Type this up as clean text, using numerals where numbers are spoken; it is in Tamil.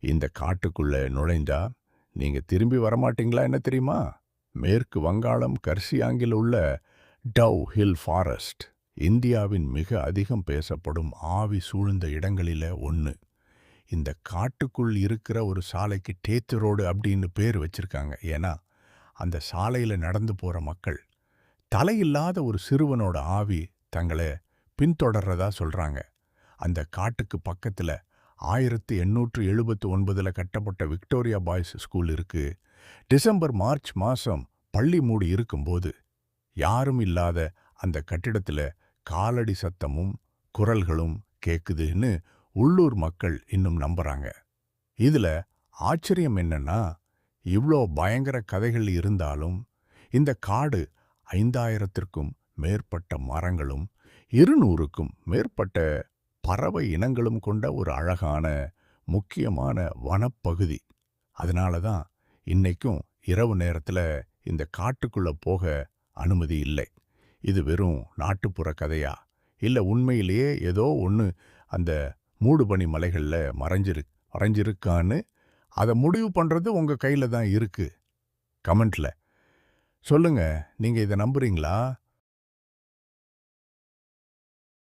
இந்த காட்டுக்குள்ள நுழைஞ்சா நீங்க திரும்பி வரமாட்டீங்களா என்ன தெரியுமா? மேற்கு வங்காளம் கர்சியாங்கில் உள்ள டவ் ஹில் ஃபாரஸ்ட் இந்தியாவின் மிக அதிகம் பேசப்படும் ஆவி சூழ்ந்த இடங்களில ஒன்று. இந்த காட்டுக்குள் இருக்கிற ஒரு சாலைக்கு டேத்து ரோடு அப்படின்னு பேர் வச்சிருக்காங்க. ஏன்னா அந்த சாலையில நடந்து போற மக்கள் தலையில்லாத ஒரு சிறுவனோட ஆவி தங்களை பின்தொடர்றதா சொல்றாங்க. அந்த காட்டுக்கு பக்கத்துல 1879 கட்டப்பட்ட விக்டோரியா பாய்ஸ் ஸ்கூல் இருக்கு. டிசம்பர் மார்ச் மாசம் பள்ளி மூடி இருக்கும்போது யாரும் இல்லாத அந்த கட்டிடத்துல காலடி சத்தமும் குரல்களும் கேக்குதுன்னு உள்ளூர் மக்கள் இன்னும் நம்புறாங்க. இதுல ஆச்சரியம் என்னன்னா, இவ்ளோ பயங்கர கதைகள் இருந்தாலும் இந்த காடு 5000த்திற்கும் மேற்பட்ட மரங்களும் 200க்கும் மேற்பட்ட பறவை இனங்களும் கொண்ட ஒரு அழகான முக்கியமான வனப்பகுதி. அதனால தான் இன்னைக்கும் இரவு நேரத்துல இந்த காட்டுக்குள்ள போக அனுமதி இல்லை. இது வெறும் நாட்டுப்புற கதையா, இல்ல உண்மையிலேயே ஏதோ ஒன்று அந்த மூடுபனி மலைகள்ல மறைஞ்சிருக்கான்னு அதை முடிவு பண்றது உங்க கையில தான் இருக்கு. கமெண்ட்ல சொல்லுங்க, நீங்க இதை நம்புறீங்களா?